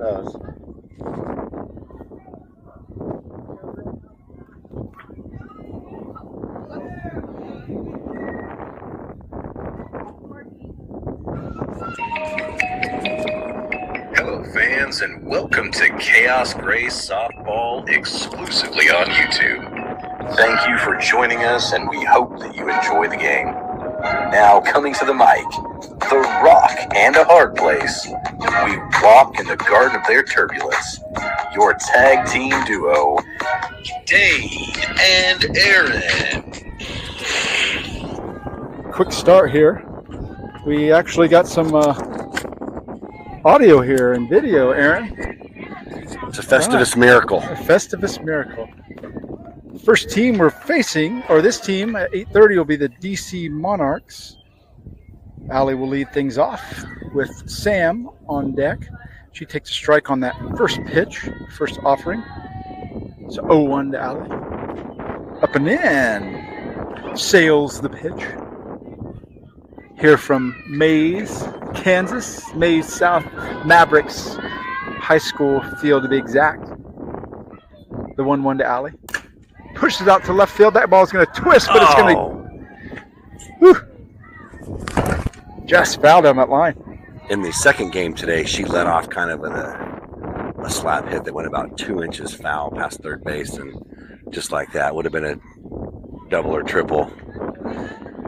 does. Hello, fans, and welcome to Khaos Grey Softball exclusively on YouTube. Thank you for joining us, and we hope that you enjoy the game. Now, coming to the mic, the rock and a hard place, we walk in the garden of their turbulence. Your tag team duo, Dave and Aaron. Quick start here. We actually got some audio here and video, Aaron. It's a Festivus miracle. A Festivus miracle. First team we're facing, or this team at 8:30 will be the DC Monarchs. Allie will lead things off with Sam on deck. She takes a strike on that first pitch, first offering. So 0-1 to Allie. Up and in. Sails the pitch. Here from Mays, Kansas. Mays South Mavericks High School field to be exact. The 1-1 to Allie. Pushes out to left field. That ball's going to twist, but it's going to just fouled on that line. In the second game today, she led off kind of with a slap hit that went about 2 inches foul past third base, and just like that would have been a double or triple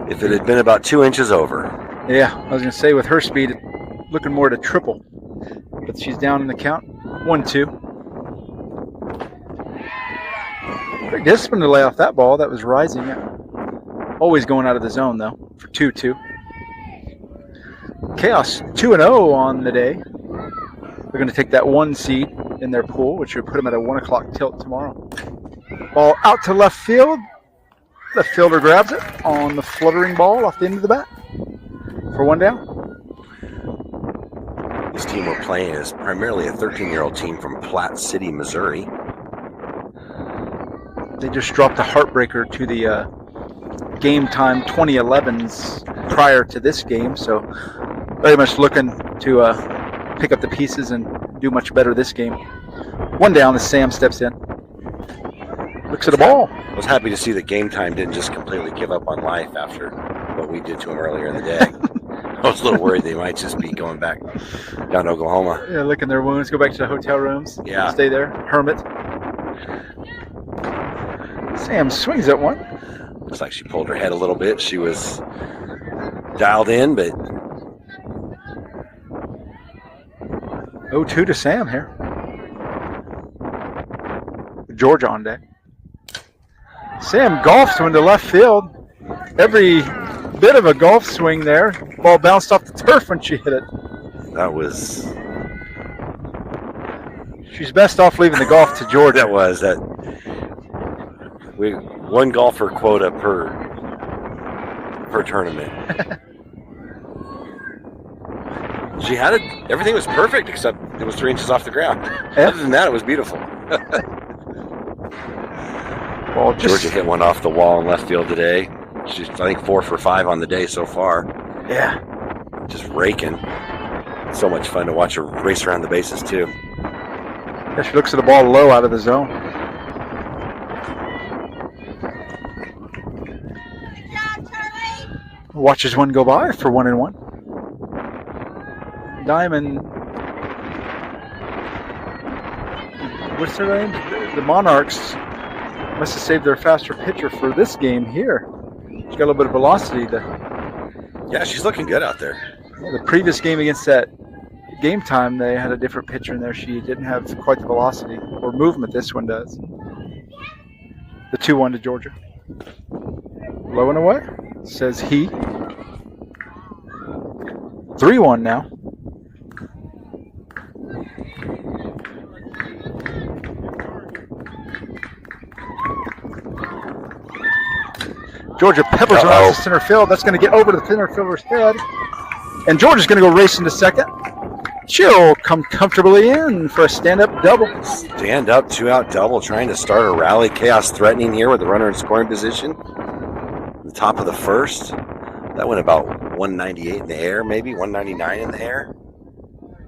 if it had been about 2 inches over. Yeah, I was going to say with her speed, looking more to triple, but she's down in the count. 1-2. Great discipline to lay off that ball. That was rising. Always going out of the zone, though, for 2-2. Khaos 2-0 on the day. They're going to take that 1 seed in their pool, which would put them at a 1 o'clock tilt tomorrow. Ball out to left field. The fielder grabs it on the fluttering ball off the end of the bat for 1 down. This team we're playing is primarily a 13-year-old team from Platte City, Missouri. They just dropped a heartbreaker to the Game Time 2011s prior to this game, so very much looking to pick up the pieces and do much better this game. 1 down as Sam steps in. Looks at the ball. I was happy to see that Game Time didn't just completely give up on life after what we did to him earlier in the day. I was a little worried they might just be going back down to Oklahoma. Yeah, licking their wounds, go back to the hotel rooms. Yeah. Stay there. Hermit. Sam swings at one. Looks like she pulled her head a little bit. She was dialed in, but 0-2 to Sam here. Georgia on deck. Sam golfs one to left field. Every bit of a golf swing there. Ball bounced off the turf when she hit it. that was... She's best off leaving the golf to Georgia. That was that. We one golfer quota per tournament. She had it. Everything was perfect except it was 3 inches off the ground. Yeah. Other than that, it was beautiful. Well, Georgia hit one off the wall in left field today. She's, I think, 4 for 5 on the day so far. Yeah. Just raking. So much fun to watch her race around the bases too. Yeah, she looks at the ball low out of the zone. Watches one go by for 1-1. Diamond. What's her name? The Monarchs must have saved their faster pitcher for this game here. She's got a little bit of velocity. Yeah, she's looking good out there. The previous game against that Game Time, they had a different pitcher in there. She didn't have quite the velocity or movement this one does. The 2-1 to Georgia. Low and away, says he. 3-1 now. Georgia peppers around to center field. That's going to get over to the center fielder's head. And Georgia's going to go racing to second. She'll come comfortably in for a stand-up double. Stand-up, 2-out double, trying to start a rally. Khaos threatening here with the runner in scoring position. The top of the first. That went about 198 in the air, maybe 199 in the air.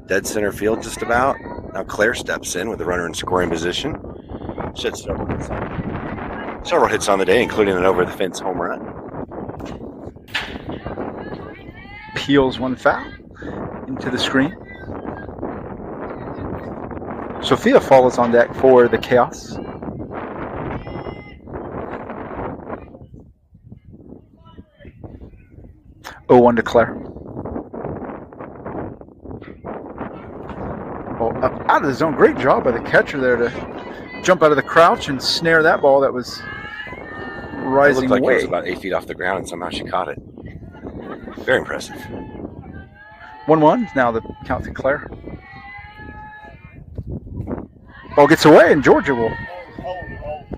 Dead center field just about. Now Claire steps in with the runner in scoring position. She had several hits on the day, including an over-the-fence home run. Peels one foul into the screen. Sophia follows on deck for the Chaos. Oh, 1 to Claire. Oh, out of the zone. Great job by the catcher there to jump out of the crouch and snare that ball that was rising it looked like away. It was about 8 feet off the ground, and somehow she caught it. Very impressive. 1-1. Now the count to Claire. Ball gets away, and Georgia will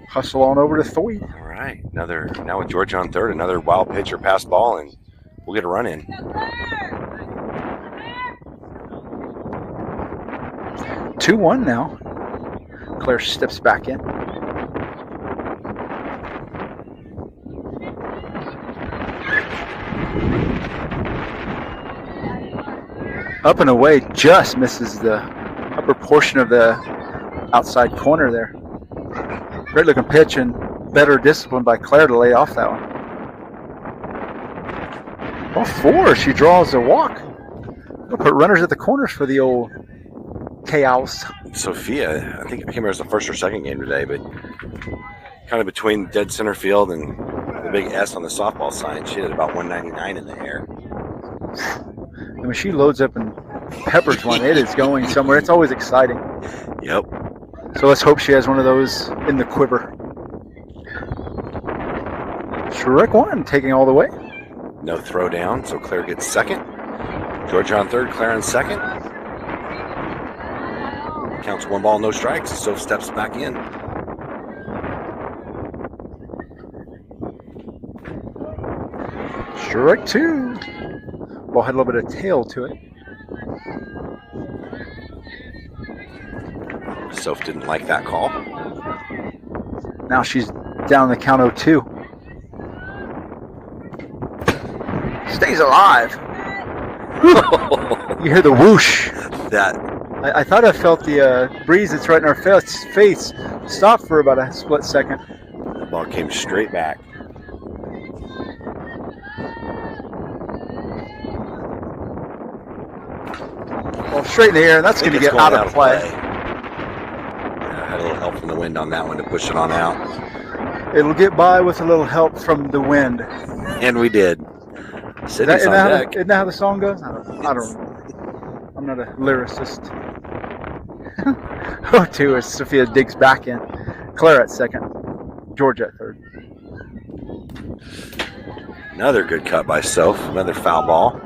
hustle on over to Thoy. All right. Now with Georgia on third, another wild pitch or pass ball, and we'll get a run in. 2-1 now. Claire steps back in. Up and away, just misses the upper portion of the outside corner there. Great looking pitch and better discipline by Claire to lay off that one. Ball 4, she draws a walk. We'll put runners at the corners for the old Chaos. Sophia, I can't remember if it was the first or second game today, but kind of between dead center field and the big S on the softball sign, she had about 199 in the air. And when she loads up and peppers one, it is going somewhere. It's always exciting. Yep. So let's hope she has one of those in the quiver. Shrek 1 taking all the way. No throw down, so Claire gets second. Georgia on third, Claire on second. Counts 1 ball, no strikes. So steps back in. Shrek 2. Ball had a little bit of tail to it. Soph didn't like that call. Now she's down the count 0-2. Stays alive. You hear the whoosh. That I thought I felt the breeze that's right in our face stop for about a split second. the ball came straight back. Well, straight in the air, and that's going to get out of play. Yeah, had a little help from the wind on that one to push it on out. It'll get by with a little help from the wind. And we did. Sydney's Isn't on deck. that how the song goes? I don't. I'm not a lyricist. 0-2 as Sophia digs back in. Claire at second. Georgia at third. Another good cut by Soph. Another foul ball.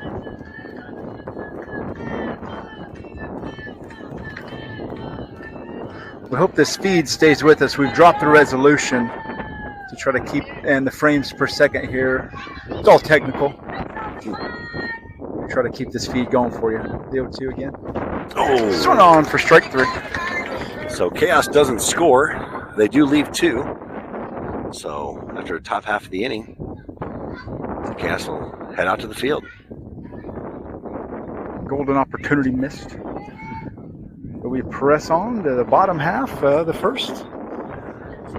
We hope this feed stays with us. We've dropped the resolution to try to keep, and the frames per second here. It's all technical. Try to keep this feed going for you. The 0-2 again. Oh. Swung on for strike 3. So Chaos doesn't score. They do leave 2. So after the top half of the inning, Chaos will head out to the field. Golden opportunity missed. But we press on to the bottom half, the first.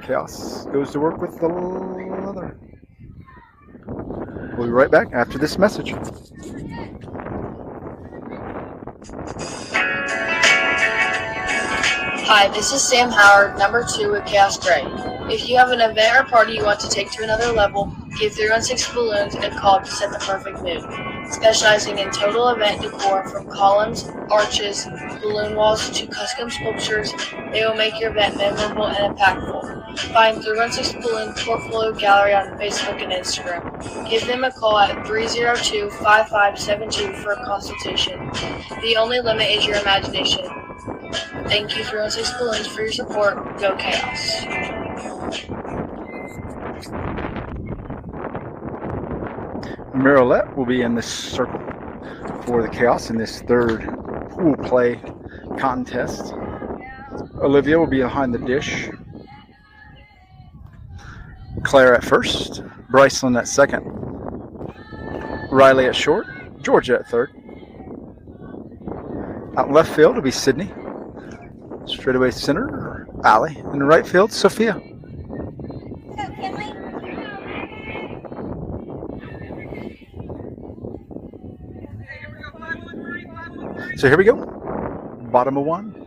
Chaos goes to work with the leather. We'll be right back after this message. Hi, this is Sam Howard, number 2 with Khaos Grey. If you have an event or party you want to take to another level, give 316 Balloons a call to set the perfect mood. Specializing in total event decor from columns, arches, balloon walls to custom sculptures, they will make your event memorable and impactful. Find 316 Balloon Portfolio Gallery on Facebook and Instagram. Give them a call at 302-5572 for a consultation. The only limit is your imagination. Thank you, 316 Balloons, for your support. Go Chaos. Marilette will be in this circle for the Chaos in this third pool play contest. Olivia will be behind the dish. Claire at first. Bryceland at second. Riley at short. Georgia at third. Out left field will be Sydney. Straightaway center, Allie. In the right field, Sophia. So here we go. Bottom of 1.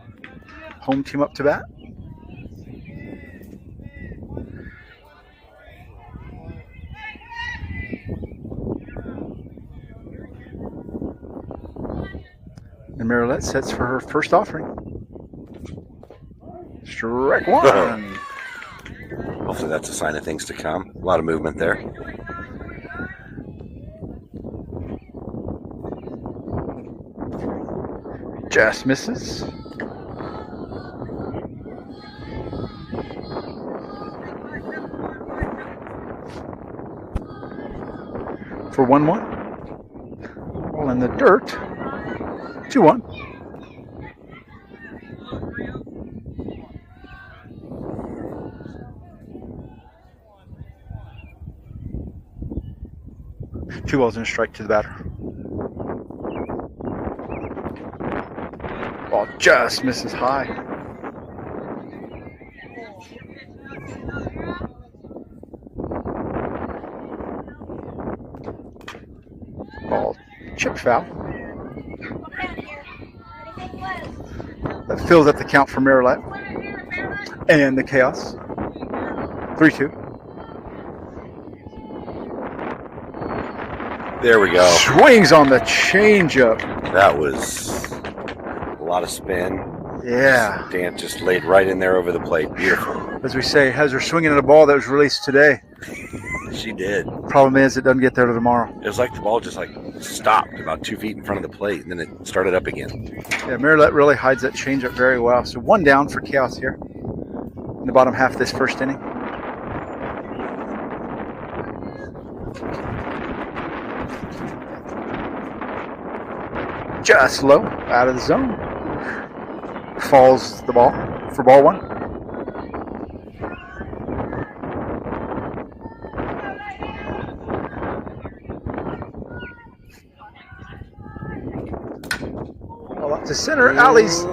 Home team up to bat. And Marilette sets for her first offering. Strike 1. Hopefully that's a sign of things to come. A lot of movement there. Just misses. For 1-1. Ball in the dirt. 2-1. Two balls and a strike to the batter. Ball just misses high. Ball chip foul. That fills up the count for Marilette. And the Chaos. 3-2. There we go. Swings on the changeup. That was a lot of spin. Yeah. Dan just laid right in there over the plate. Beautiful. As we say, has her swinging at a ball that was released today. She did. Problem is, it doesn't get there to tomorrow. It was like the ball just like stopped about 2 feet in front of the plate, and then it started up again. Yeah, Marilette really hides that changeup very well. So 1 down for Chaos here in the bottom half of this first inning. Just low, out of the zone. Falls the ball for ball 1. Ball up to center. Allie's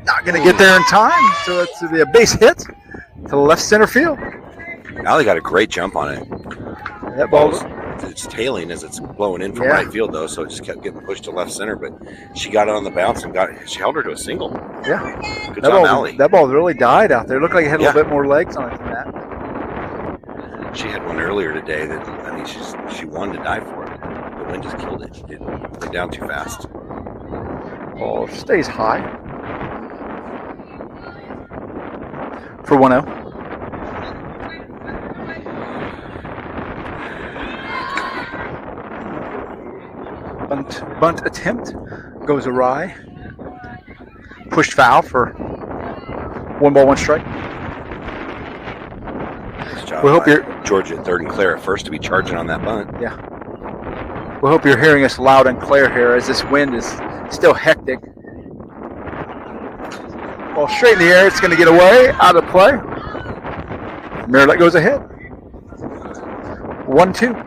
not going to get there in time, so it's to be a base hit to the left center field. Allie got a great jump on it. That ball It's tailing as it's blowing in from Yeah. right field, though, so it just kept getting pushed to left center. But she got it on the bounce and she held her to a single. Yeah. Good job, Allie. That ball really died out there. It looked like it had a Yeah. little bit more legs on it than that. She had one earlier today that I think she wanted to die for it. The wind just killed it. It went down too fast. Ball stays high for 1-0. Bunt attempt goes awry. Pushed foul for 1 ball, 1 strike. Nice job. We hope by you're- Georgia at third and Claire at first to be charging on that bunt. Yeah. We hope you're hearing us loud and clear here as this wind is still hectic. Ball straight in the air. It's going to get away, out of play. Marilette goes ahead. 1-2.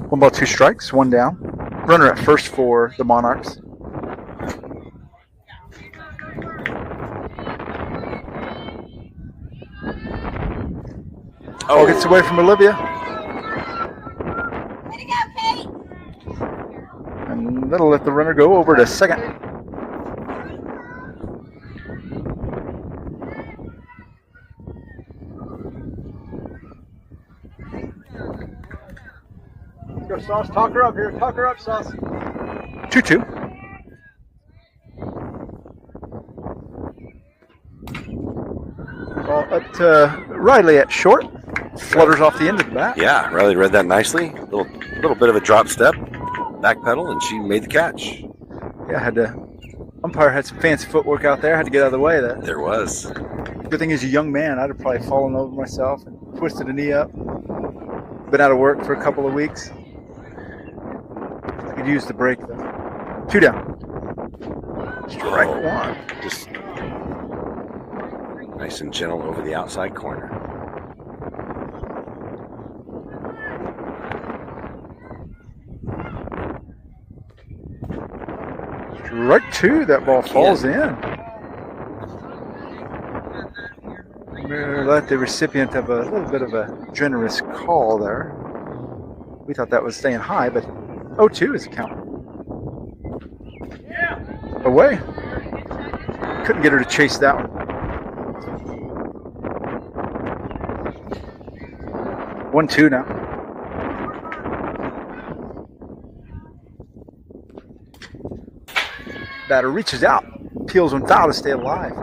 One ball, 2 strikes, 1 down. Runner at first for the Monarchs. Ball gets away from Olivia. And that'll let the runner go over to second. Let's go, Sauce. Talk her up here. Talk her up, Sauce. 2-2. Ball up to Riley at short. Flutters off the end of the bat. Yeah, Riley read that nicely. Little bit of a drop step, back pedal, and she made the catch. Yeah, umpire had some fancy footwork out there. Had to get out of the way of that. There was. Good thing he's a young man. I'd have probably fallen over myself and twisted a knee up. Been out of work for a couple of weeks. I could use the break though. 2 down. Strike 1. Just Nice and gentle over the outside corner. Right to that ball falls in. Let the recipient have a little bit of a generous call there. We thought that was staying high, but 0-2 is the count. Away. Couldn't get her to chase that one. 1-2 now. Batter reaches out, peels one foul to stay alive.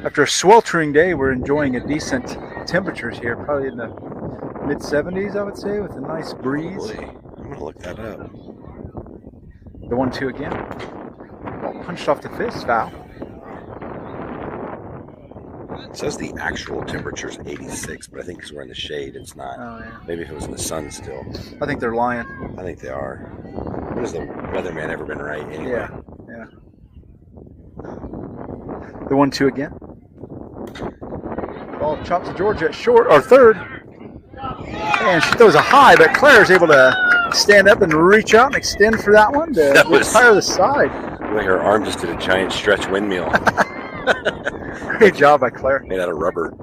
After a sweltering day, we're enjoying a decent temperatures here, probably in the mid-70s, I would say, with a nice breeze. Boy, I'm going to look that up. The 1-2 again. Ball punched off the fist, foul. It says the actual temperature is 86, but I think because we're in the shade, it's not. Oh, yeah. Maybe if it was in the sun still. I think they're lying. I think they are. When has the weatherman ever been right anyway? Yeah. The 1-2 again. Ball chopped to Georgia at short, or third. And she throws a high, but Claire's able to stand up and reach out and extend for that one to retire the side. The way her arm just did a giant stretch windmill. Great job by Claire. Made out of rubber.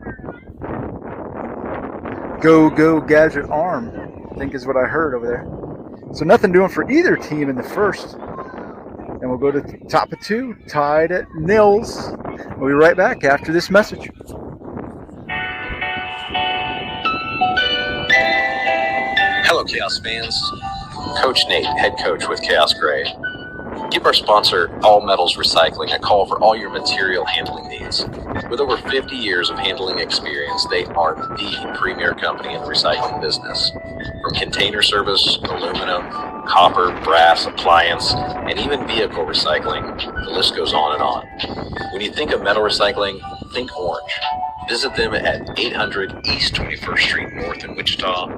Go gadget arm, I think is what I heard over there. So nothing doing for either team in the first. And we'll go to the top of 2, tied at nils. We'll be right back after this message. Hello, Chaos fans. Coach Nate, head coach with Khaos Grey. Give our sponsor, All Metals Recycling, a call for all your material handling needs. With over 50 years of handling experience, they are the premier company in the recycling business. From container service, aluminum, copper, brass, appliance, and even vehicle recycling, the list goes on and on. When you think of metal recycling, think Orange. Visit them at 800 East 21st Street North in Wichita,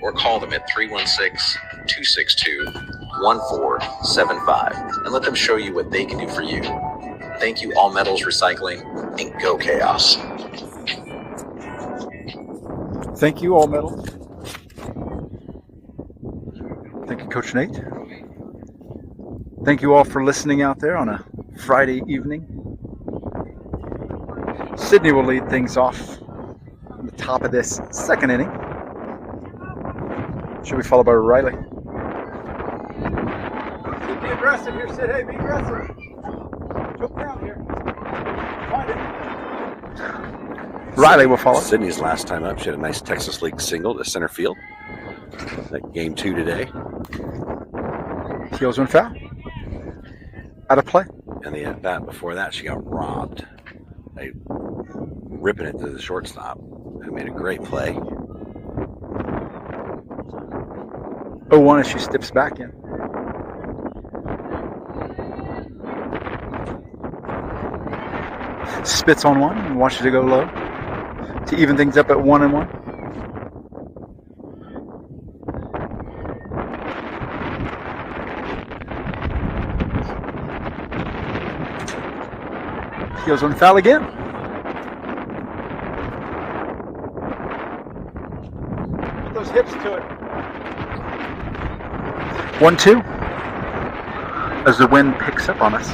or call them at 316-262-1475 and let them show you what they can do for you. Thank you, All Metals Recycling, and go Chaos. Thank you, All Metal. Thank you, Coach Nate. Thank you all for listening out there on a Friday evening. Sydney will lead things off on the top of this second inning. Should be followed by Riley. Be aggressive here, Sid. Hey, be aggressive. Choke down here. Find it. Riley will follow. Sydney's last time up, she had a nice Texas League single to center field. That game 2 today. Heels one foul. Out of play. And the at bat before that, she got robbed. They ripping it to the shortstop, who made a great play. 0-1 as she steps back in. Spits on one and wants you to go low to even things up at 1-1. Goes on foul again. Put those hips to it. 1-2 as the wind picks up on us.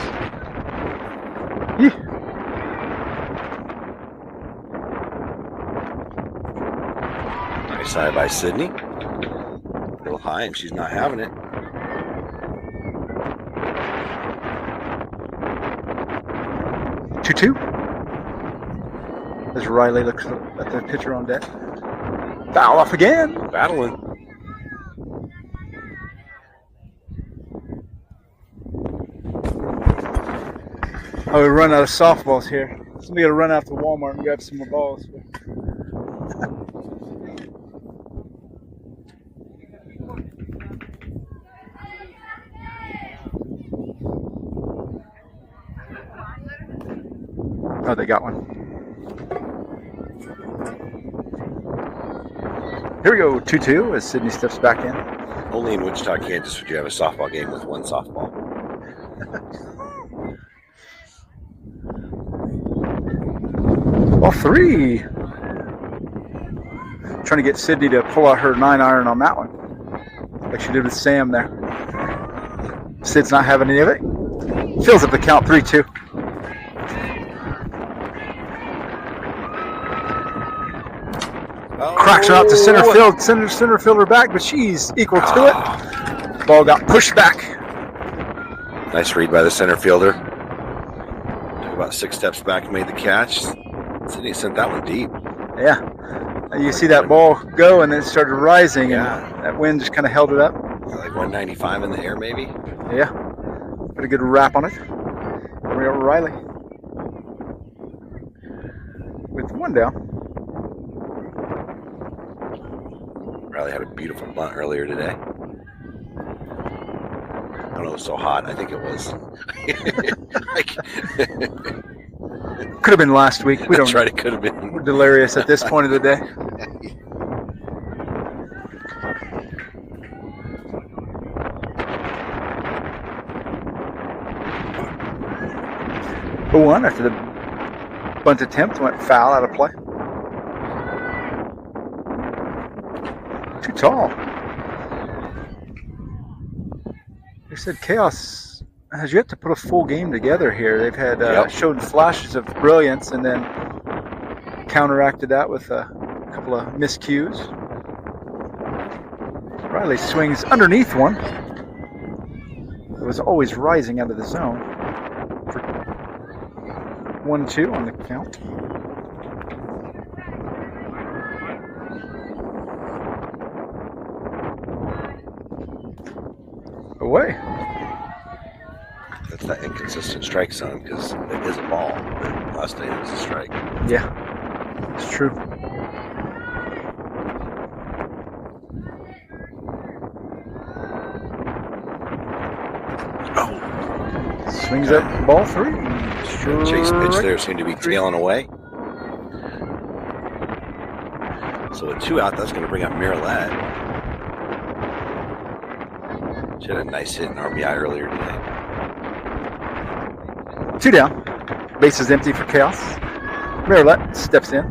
Yeah. Nice side by Sydney. A little high, and she's not having it. Two. As Riley looks at the pitcher on deck. Foul off again. Battling. Oh, we run out of softballs here. Somebody got to run out to Walmart and grab some more balls. Oh, they got one. Here we go, 2-2 as Sydney steps back in. Only in Wichita, Kansas would you have a softball game with one softball. ball 3. Trying to get Sydney to pull out her 9-iron on that one, like she did with Sam there. Sid's not having any of it. Fills up the count 3-2. Cracks her out to center field. Center fielder back, but she's equal to it. Ball got pushed back. Nice read by the center fielder. Took about 6 steps back and made the catch. Sydney sent that one deep. Yeah. You see that ball go, and then it started rising, Yeah. and that wind just kind of held it up. Like 195 in the air, maybe. Yeah. Got a good wrap on it. There we go, Riley. With 1 down. Riley had a beautiful bunt earlier today. I don't know, it was so hot. I think it was. Could have been last week. We That's don't. right, it could have been. We're delirious at this point of the day. The 1 after the bunt attempt went foul out of play. Too tall. They said Khaos has yet to put a full game together here. They've had showed flashes of brilliance and then counteracted that with a couple of miscues. Riley swings underneath one. It was always rising out of the zone. For 1-2 on the count. Away. That's that inconsistent strike zone because it is a ball. But last day it was a strike. Yeah, it's true. Oh, Swings that ball 3. Chase pitch there seemed to be tailing away. So with 2 out, that's going to bring up Miralette. She had a nice hit in RBI earlier today. 2 down. Base is empty for Khaos. Miralette steps in.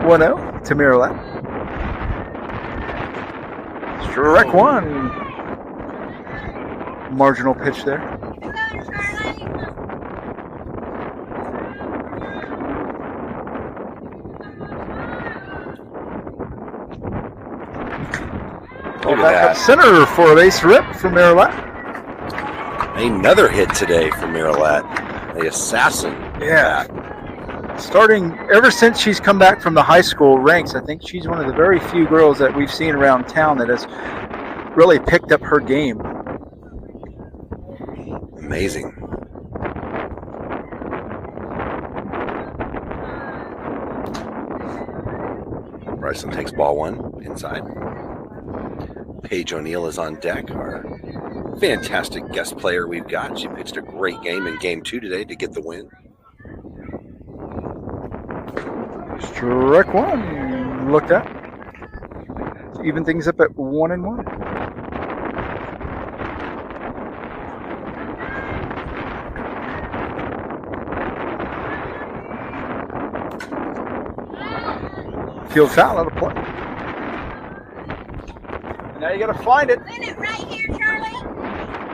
One-0 to Miralette. Strike 1. Marginal pitch there. Look Back at up center for a base rip from Miralette. that. Another hit today for Miralette. The assassin. Yeah. Starting ever since she's come back from the high school ranks, I think she's one of the very few girls that we've seen around town that has really picked up her game. Amazing. Bryson takes ball 1 inside. Paige O'Neill is on deck, our fantastic guest player we've got. She pitched a great game in game 2 today to get the win. Strike 1. Looked at. Even things up at 1-1. Field foul out of play. Now you gotta find it. Win it right here, Charlie.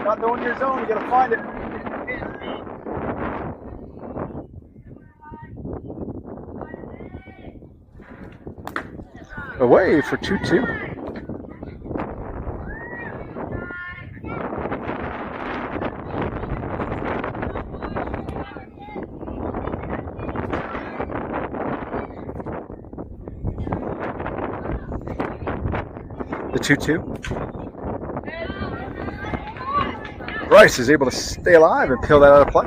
Not going your zone, you gotta find it. Away for 2-2. The 2-2. Bryce is able to stay alive and peel that out of play.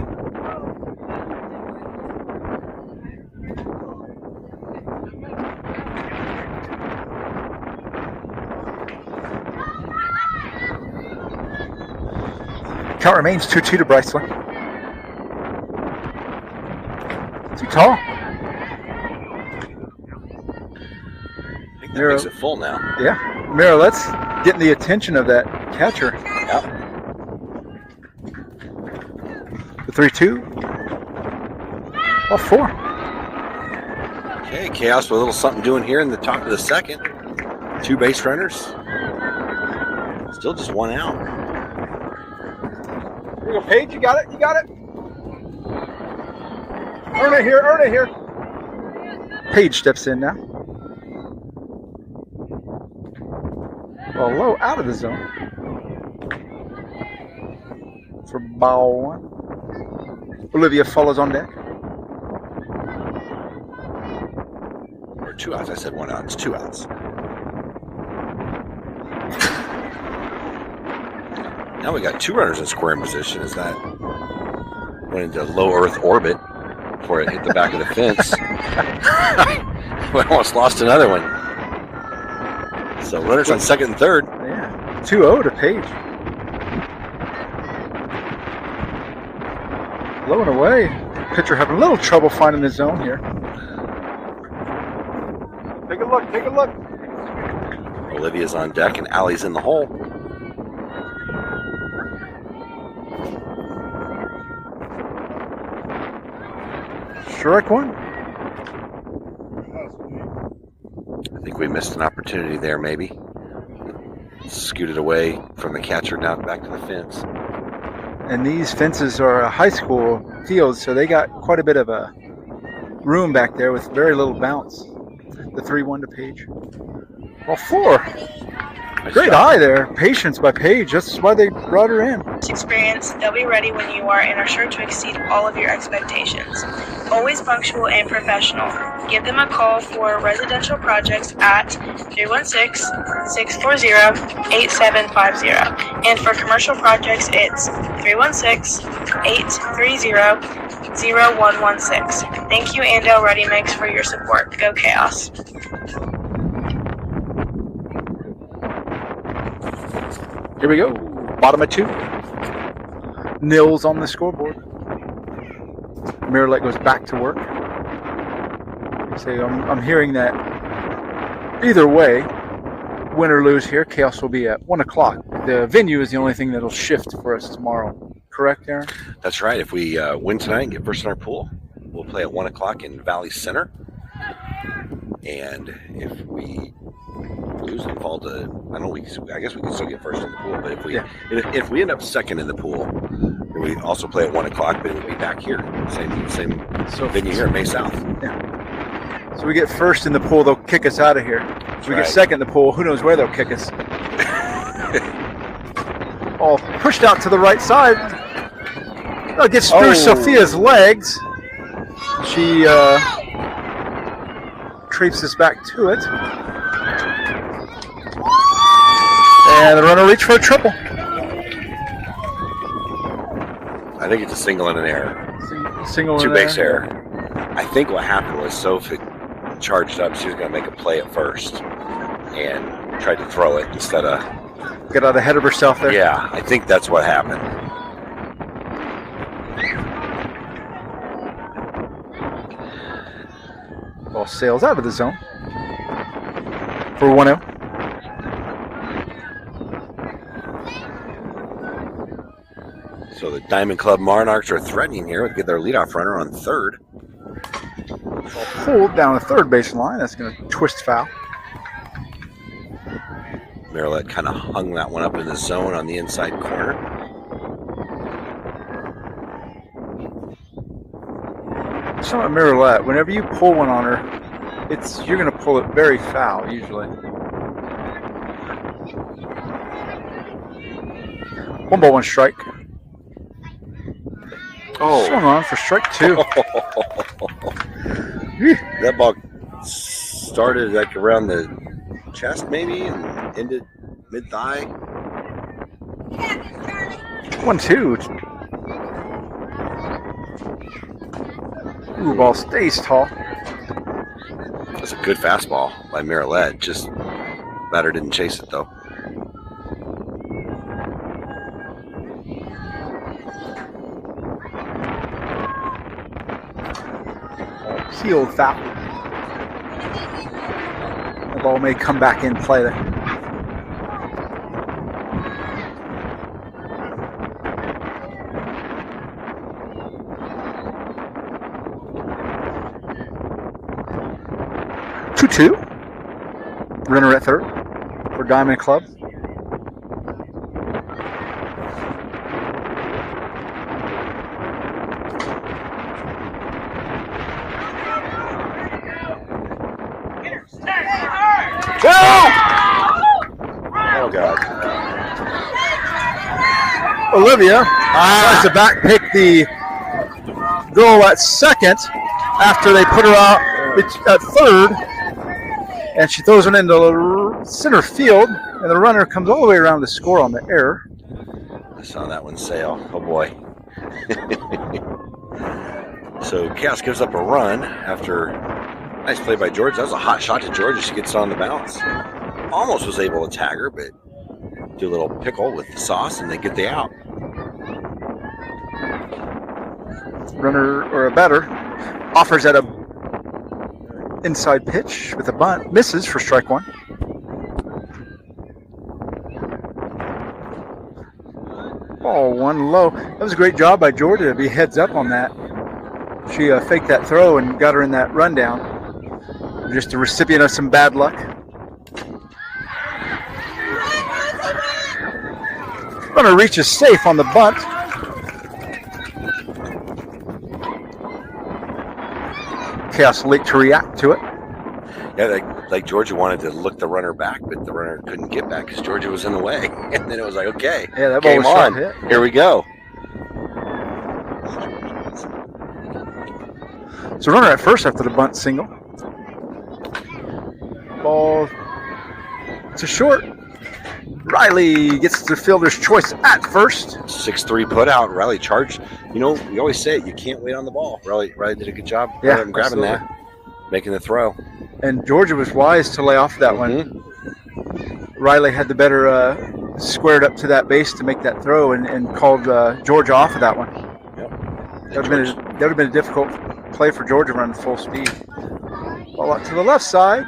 Count remains 2-2 to Bryceland. Too tall. makes it full now. Yeah. Marilette's getting the attention of that catcher. Yep. The 3-2. Well, 4. Okay, Khaos with a little something doing here in the top of the second. 2 base runners. Still just 1 out. Here you go, Paige. You got it. You got it. Earn it here. Earn it here. Paige steps in now. Well, low out of the zone. For ball 1. Olivia follows on deck. Or 2 outs. I said 1 out. It's 2 outs. Now we got 2 runners in scoring position as that went into low Earth orbit before it hit the back of the fence. We almost lost another one. So runners on second and third. Yeah. 2-0 to Paige. Low and away. Pitcher having a little trouble finding the zone here. Take a look. Take a look. Olivia's on deck and Allie's in the hole. Strike 1. I think we missed an opportunity there, maybe. Scooted away from the catcher down back to the fence. And these fences are a high school field, so they got quite a bit of a room back there with very little bounce. The 3-1 to Paige. Well, 4. Nice Great job. eye there. Patience by Paige. That's why they brought her in. Experience, they'll be ready when you are and are sure to exceed all of your expectations. Always punctual and professional. Give them a call for residential projects at 316-640-8750. And for commercial projects, it's 316-830-0116. Thank you, Andale Ready Mix, for your support. Go Chaos. Here we go. Bottom of 2. Nils on the scoreboard. Marilette goes back to work. So I'm hearing that either way, win or lose here, Khaos will be at 1 o'clock. The venue is the only thing that'll shift for us tomorrow. Correct, Aaron? That's right. If we win tonight and get first in our pool, we'll play at 1 o'clock in Valley Center. And if we lose and fall to, I guess we can still get first in the pool. But if we end up second in the pool, then we also play at 1 o'clock, but we'll be back here, same venue here at May South. Yeah. So we get first in the pool, they'll kick us out of here. If we get second in the pool, who knows where they'll kick us. Oh, pushed out to the right side. Oh, it gets through Sophia's legs. She traipses back to it. And the runner reached for a triple. I think it's a single and an error. Single 2 base error. I think what happened was Sophie charged up. She was going to make a play at first and tried to throw it instead of... Get out ahead of herself there. Yeah, I think that's what happened. Ball sails out of the zone for 1-0. So the Diamond Club Monarchs are threatening here to get their leadoff runner on third. Pulled down the third base line. That's going to twist foul. Marilette kind of hung that one up in the zone on the inside corner. Something at Marilette, whenever you pull one on her, you're going to pull it very foul usually. 1 ball, 1 strike. Oh, Swung on for strike 2. that ball started like around the chest maybe and ended mid-thigh. 1-2. Ooh, ball stays tall. That's a good fastball by Marilette. Just batter didn't chase it though. Sealed foul. Ball may come back in play there. Two. Runner at third for Diamond Club. Oh, God. Olivia tries to back pick the goal at second after they put her out at third. And she throws it into center field, and the runner comes all the way around to score on the error. I saw that one sail. Oh, boy. So Khaos gives up a run after nice play by George. That was a hot shot to George as she gets on the bounce. Almost was able to tag her, but do a little pickle with the sauce, and they get the out. Runner or a batter offers at a inside pitch with a bunt, misses for strike one. Ball one low. That was a great job by Georgia to be heads up on that. She faked that throw and got her in that rundown. Just a recipient of some bad luck. Runner reaches safe on the bunt. Khaos late to react to it. Yeah, like Georgia wanted to look the runner back, but the runner couldn't get back because Georgia was in the way. And then it was like, okay, yeah, that ball game was on. hit. Here we go. So runner at first after the bunt single. Ball to short. Riley gets the fielder's choice at first. 6-3 put out. Riley charged. You know, we always say it, you can't wait on the ball. Riley did a good job grabbing absolutely. that, making the throw. And Georgia was wise to lay off that one. Riley had the better squared up to that base to make that throw and called Georgia off of that one. Yep. That would have been a difficult play for Georgia running full speed. Ball out to the left side.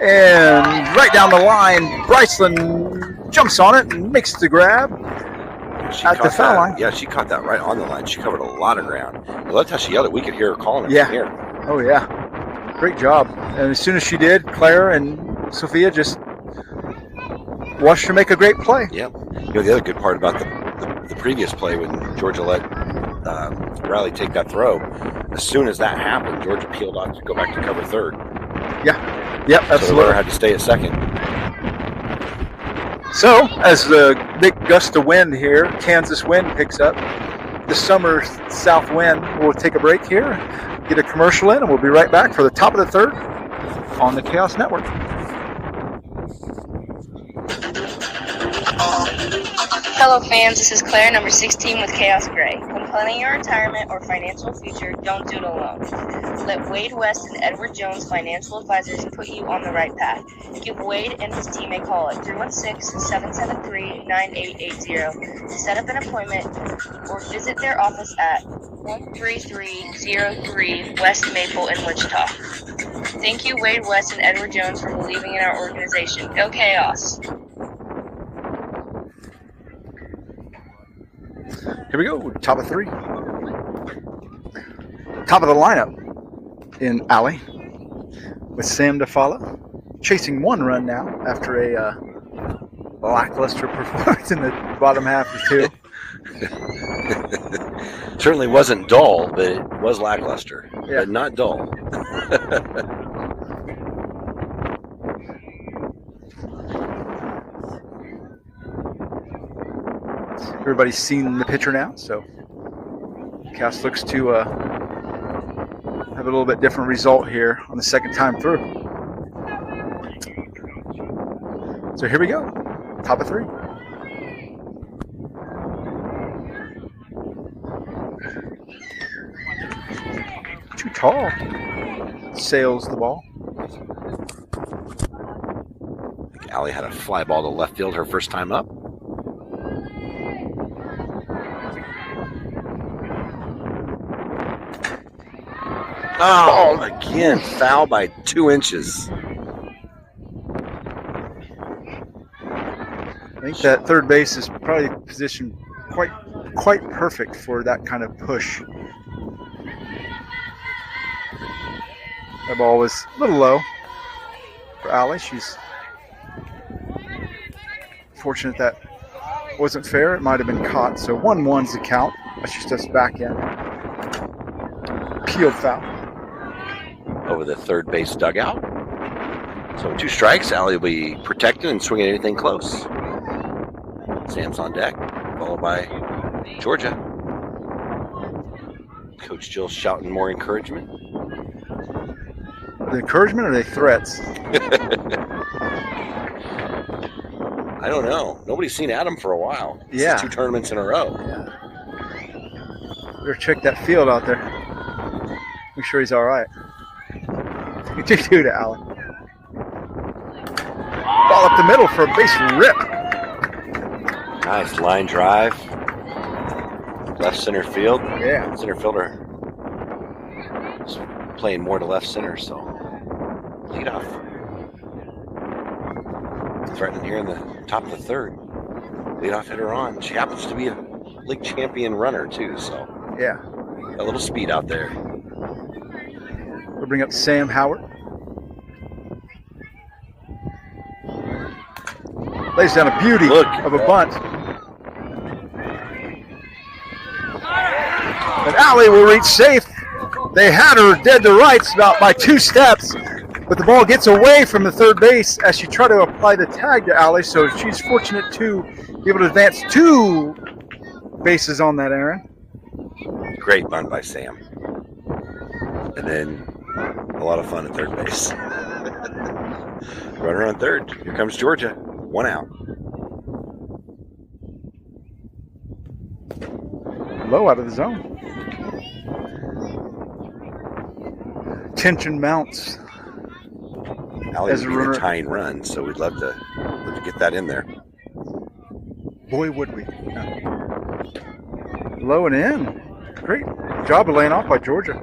And right down the line, Bryceland jumps on it and makes the grab at the foul line. Yeah, she caught that right on the line. She covered a lot of ground. I loved how she yelled it. We could hear her calling it from here. Oh, yeah. Great job. And as soon as she did, Claire and Sophia just watched her make a great play. Yep. You know, the other good part about the previous play when Georgia let Riley take that throw, as soon as that happened, Georgia peeled off to go back to cover third. Yeah. Yep, absolutely. So the runner had to stay at second. So, as the big gust of wind here, Kansas wind picks up, the summer south wind, we'll take a break here, get a commercial in, and we'll be right back for the top of the third on the Khaos Network. Hello fans, this is Claire, number 16 with Khaos Grey. When planning your retirement or financial future, don't do it alone. Let Wade West and Edward Jones Financial Advisors put you on the right path. Give Wade and his team a call at 316-773-9880 to set up an appointment or visit their office at 13303 West Maple in Wichita. Thank you, Wade West and Edward Jones, for believing in our organization. Go Khaos! Here we go, top of three. Top of the lineup in Alley with Sam to follow. Chasing one run now after a lackluster performance in the bottom half of two. Certainly wasn't dull, but it was lackluster. Yeah. But not dull. Everybody's seen the pitcher now, so Khaos looks to have a little bit different result here on the second time through. So here we go, top of three. Too tall. Sails the ball. I think Allie had a fly ball to left field her first time up. Oh, again, foul by 2 inches. think that third base is probably positioned quite perfect for that kind of push. That ball was a little low for Allie. She's fortunate that wasn't fair. It might have been caught. So 1-1's the count as she steps back in. Peeled foul. Over the third base dugout. So 2 strikes. Allie will be protected and swinging anything close. Sam's on deck, followed by Georgia. Coach Jill shouting more encouragement. Are they encouragement or are they threats? I don't know. Nobody's seen Adam for a while. This Yeah. is 2 tournaments in a row. Yeah. Better check that field out there. Make sure he's all right. 2-2 to Allen. Ball up the middle for a base rip. Nice line drive. Left center field. Yeah. Center fielder is playing more to left center, so lead off. Threatening here in the top of the third. Leadoff hitter on. She happens to be a league champion runner too, so Yeah. a little speed out there. We'll bring up Sam Howard. Lays down a beauty Look. of a bunt. And Allie will reach safe. They had her dead to rights about by 2 steps, but the ball gets away from the third base as she tried to apply the tag to Allie, so she's fortunate to be able to advance 2 bases on that errand. Great bunt by Sam. And then a lot of fun at third base. Runner on third. Here comes Georgia. 1 out. Low out of the zone. Tension mounts. Allie As would a be the runner- tying run, so we'd love to get that in there. Boy, would we. Low and in. Great job of laying off by Georgia.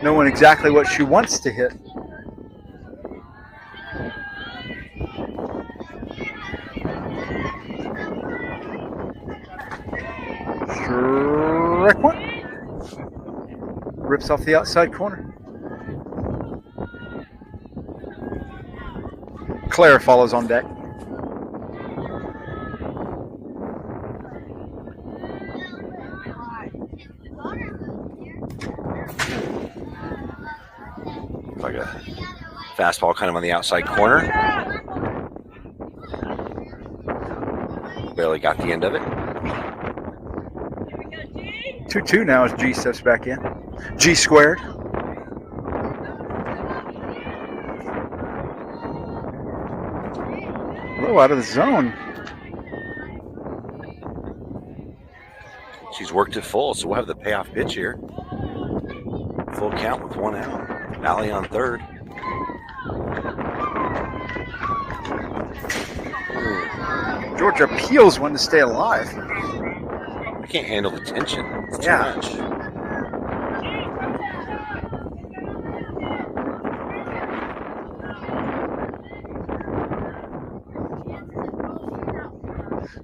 Knowing exactly what she wants to hit. Strike 1. Rips off the outside corner. Claire follows on deck. Like a fastball kind of on the outside corner. Barely got the end of it. 2-2 now as G steps back in. G squared. Low out of the zone. She's worked it full, so we'll have the payoff pitch here. Full count with 1 out. Allie on third. Georgia peels one to stay alive. I can't handle the tension. It's too Yeah. much.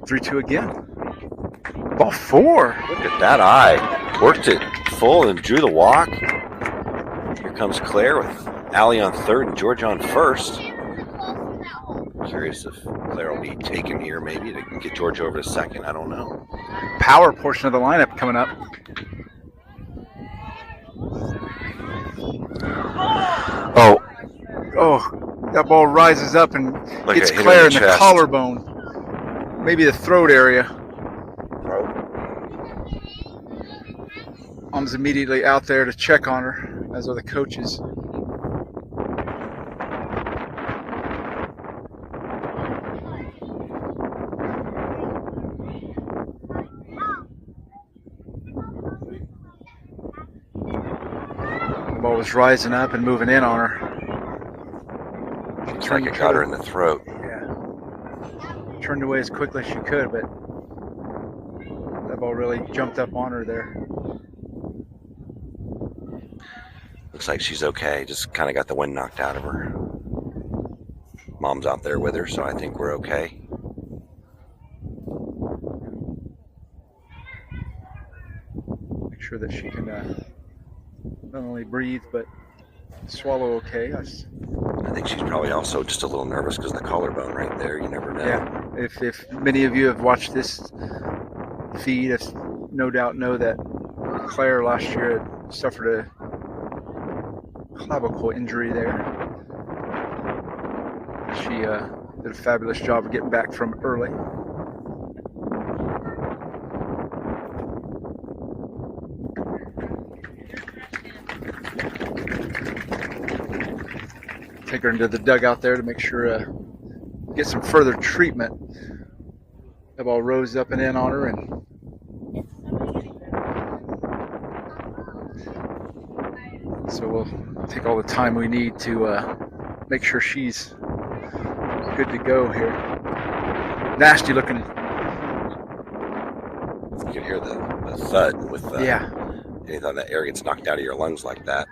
Three, 2 again. Ball 4. Look at that eye. Worked it full and drew the walk. Here comes Claire with Allie on third and Georgia on first. Curious if Claire will be taken here maybe to get Georgia over to second. I don't know. Power portion of the lineup coming up. Oh, that ball rises up and Look hits at hit her Claire in the chest. collarbone. Maybe the throat area. Mom's immediately out there to check on her, as are the coaches. The ball was rising up and moving in on her. Looks like it got her in the throat. Yeah. Turned away as quickly as she could, but that ball really jumped up on her there. Looks like she's okay. Just kind of got the wind knocked out of her. Mom's out there with her, so I think we're okay. Make sure that she can not only breathe but swallow okay. I think she's probably also just a little nervous because of the collarbone right there. You never know. Yeah. If many of you have watched this feed, no doubt know that Claire last year had suffered a clavicle injury there. She did a fabulous job of getting back from early. Take her into the dugout there to make sure get some further treatment. The ball rose up and in on her, and so we'll take all the time we need to make sure she's good to go here. Nasty looking. You can hear the thud with anytime that air gets knocked out of your lungs like that.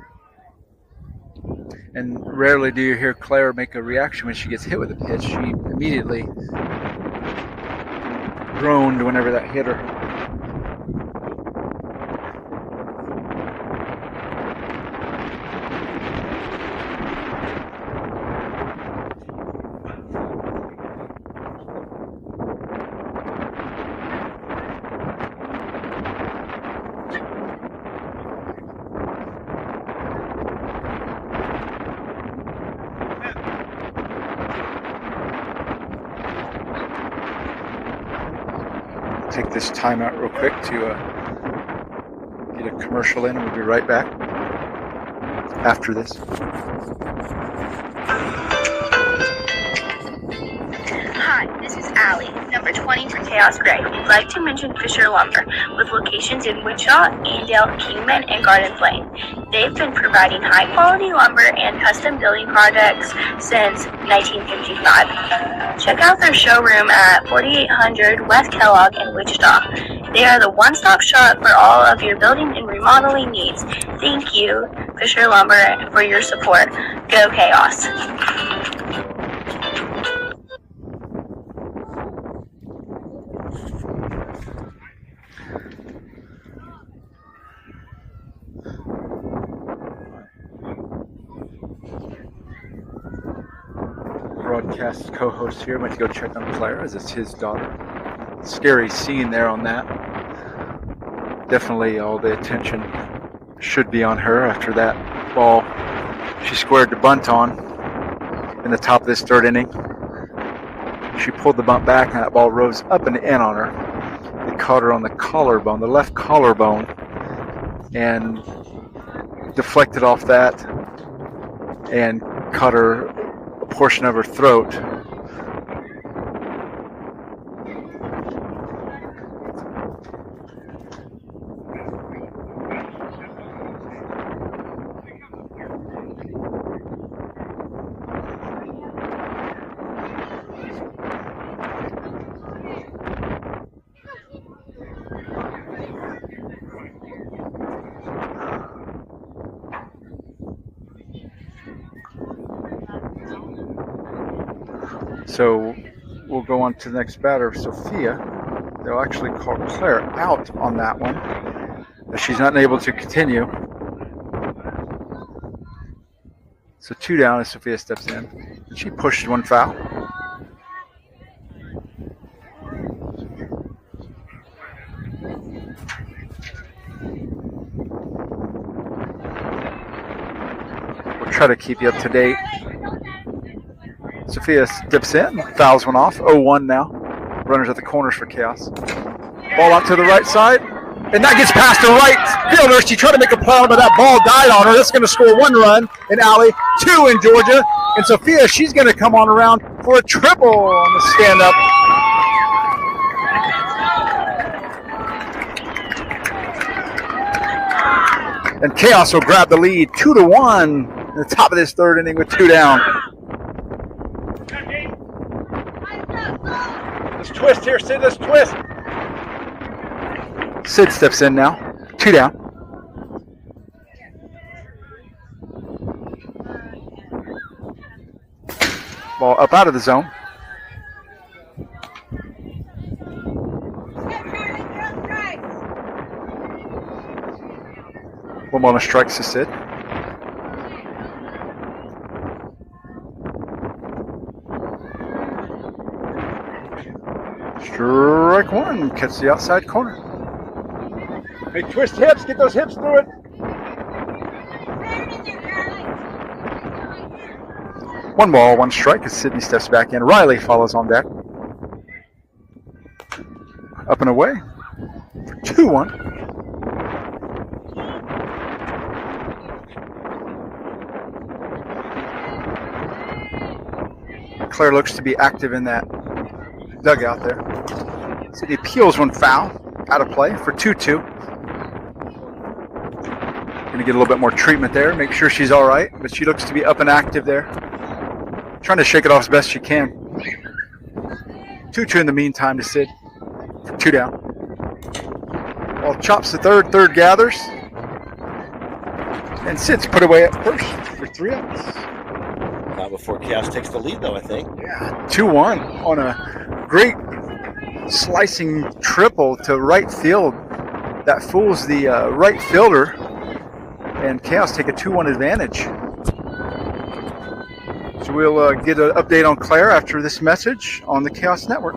And rarely do you hear Claire make a reaction when she gets hit with a pitch. She immediately groaned whenever that hit her. Take this timeout real quick to get a commercial in, and we'll be right back after this. Hi, this is Allie, number 20 for Khaos Grey. We'd like to mention Fisher Lumber, with locations in Wichita, Andale, Kingman, and Gardens Lane. They've been providing high-quality lumber and custom building projects since 1955. Check out their showroom at 4800 West Kellogg in Wichita. They are the one-stop shop for all of your building and remodeling needs. Thank you, Fisher Lumber, for your support. Go Khaos! Broadcast co-host here went to go check on Claire, as it's his daughter. Scary scene there on that. Definitely all the attention should be on her after that ball she squared the bunt on in the top of this third inning. She pulled the bunt back and that ball rose up and in on her. It caught her on the collarbone, the left collarbone, and deflected off that and caught her a portion of her throat. So we'll go on to the next batter, Sophia. They'll actually call Claire out on that one, as she's not able to continue. So 2 down as Sophia steps in. She pushed one foul. We'll try to keep you up to date. Sophia dips in, fouls one off. 0-1 now. Runners at the corners for Khaos. Ball out to the right side. And that gets past the right fielder. She tried to make a play, but that ball died on her. That's going to score 1 run in Allie, 2 in Georgia. And Sophia, she's going to come on around for a triple on the stand-up. And Khaos will grab the lead 2-1 in the top of this third inning with 2 down. Let's twist here, Sid. Let's twist. Sid steps in now. 2 down. Ball up out of the zone. One ball and a strike to Sid. Strike one. Catch the outside corner. Hey, twist hips. Get those hips through it. One ball, one strike as Sydney steps back in. Riley follows on deck. Up and away for 2-1. Claire looks to be active in that dugout there. Sydney peels one foul out of play for 2-2. Going to get a little bit more treatment there, make sure she's all right, but she looks to be up and active there. Trying to shake it off as best she can. 2-2 in the meantime to Sid. 2 down. Ball chops the third gathers. And Sid's put away at first for 3 outs. Not before Khaos takes the lead, though, I think. Yeah, 2-1 on a great slicing triple to right field. That fools the right fielder. And Khaos take a 2-1 advantage. So we'll get an update on Claire after this message on the Khaos Network.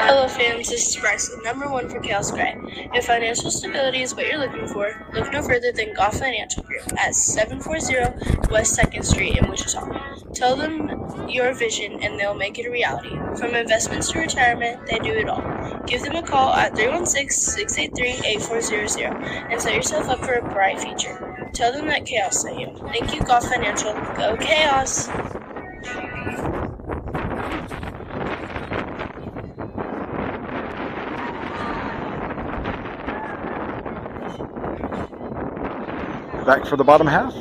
Hello fans, this is Bryson, number 1 for Khaos Grey. If financial stability is what you're looking for, look no further than Goff Financial Group at 740 West 2nd Street in Wichita. Tell them your vision and they'll make it a reality. From investments to retirement, they do it all. Give them a call at 316-683-8400 and set yourself up for a bright future. Tell them that Khaos sent you. Thank you, Goff Financial. Go Khaos! Back for the bottom half.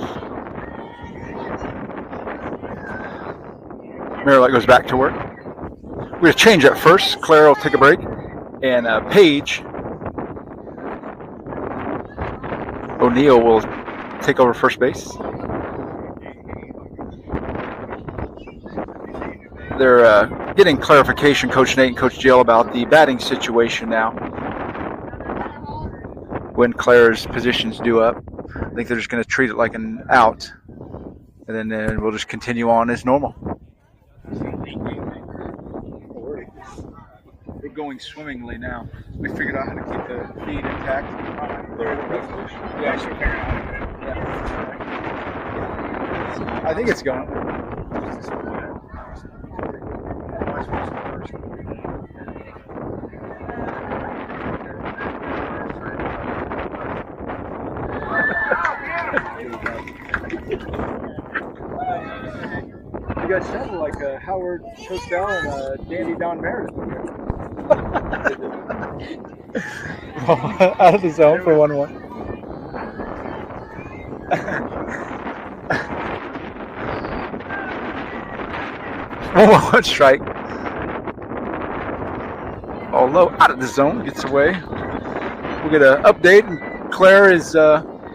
Marilette goes back to work. We're going to change at first. Claire will take a break. And Paige O'Neill will take over first base. They're getting clarification, Coach Nate and Coach Jill, about the batting situation now. When Claire's position's due up. I think they're just going to treat it like an out. And then we'll just continue on as normal. We're going swimmingly now. We figured out how to keep the feed intact. Yeah, I should figure it out. Yeah. I think it's going. You guys sounded like Howard Cosell and Dandy Don Meredith. Out of the zone for 1-1. One strike. Ball low, out of the zone, gets away. We'll get an update. Claire is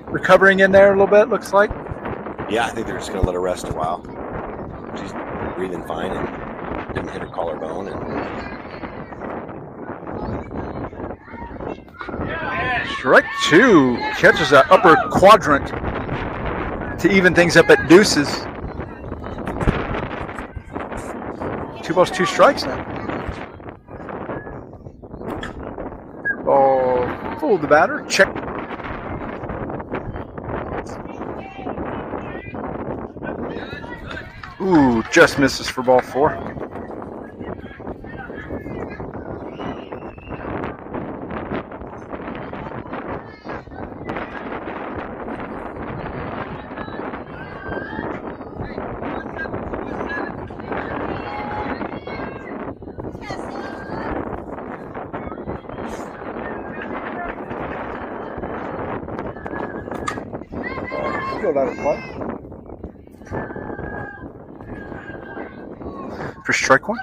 recovering in there a little bit, looks like. Yeah, I think they're just going to let her rest a while. She's breathing fine and didn't hit her collarbone. Strike 2 catches that upper quadrant to even things up at deuces. 2 balls, 2 strikes now. Ball fooled the batter. Check. Ooh, just misses for ball 4. Field out of play. For strike 1.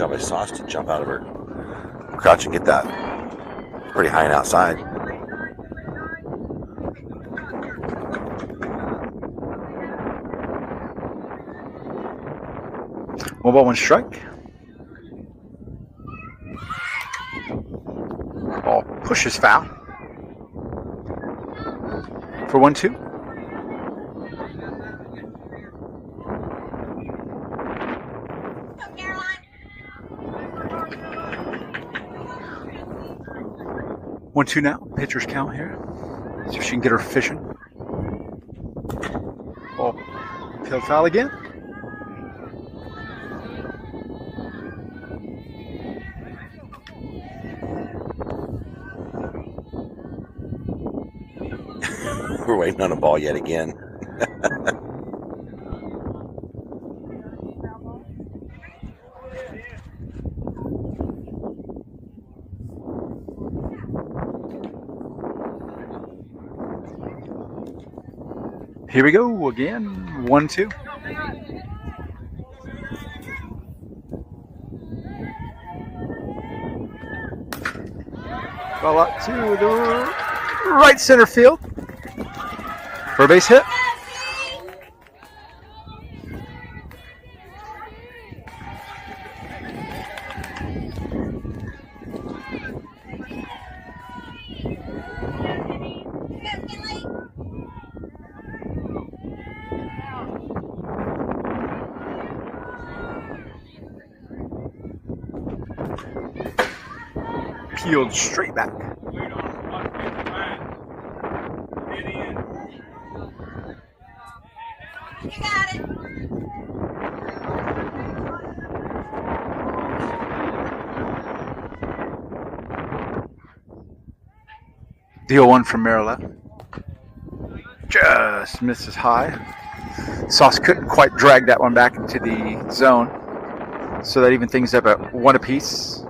job by Sauce to jump out of her crouch and get that pretty high and outside. 1-1 strike. Ball pushes foul. For 1-2. One, two now. Pitcher's count here. See if she can get her fishing. Ball tailed foul again. We're waiting on a ball yet again. Here we go again. 1-2. Ball out to the right center field for a base hit. Peeled straight back. The 0-1 from Marilla. Just misses high. Sauce couldn't quite drag that one back into the zone. So that even things up at 1 apiece.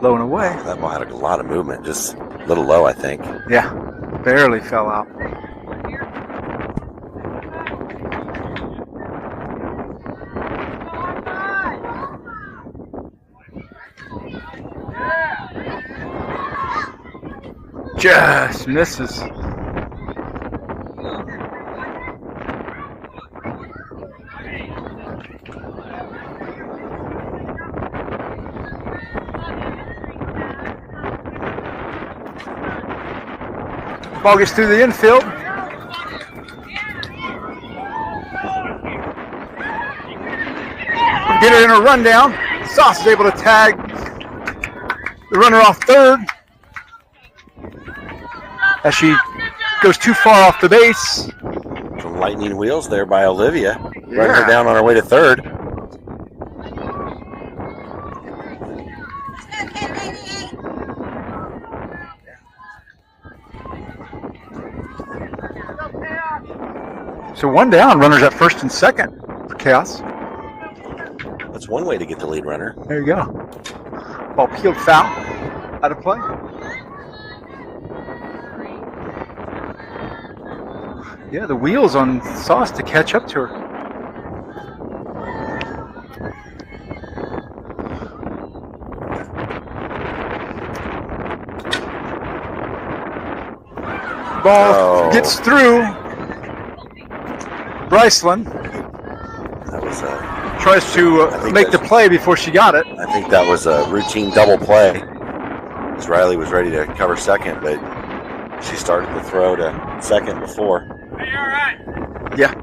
Low and away. That ball had a lot of movement, just a little low, I think. Yeah, barely fell out. Just misses. Ball gets through the infield. Get her in a rundown. Sauce is able to tag the runner off third as she goes too far off the base. Some lightning wheels there by Olivia. Running her down on her way to third. So one down, runners at first and second for Khaos. That's one way to get the lead runner. There you go. Ball peeled foul. Out of play. Yeah, the wheels on Sauce to catch up to her. Ball gets through. Bryceland That was tries to make the play before she got it. I think that was a routine double play. As Riley was ready to cover second, but she started the throw to second before. Hey, all right. Yeah.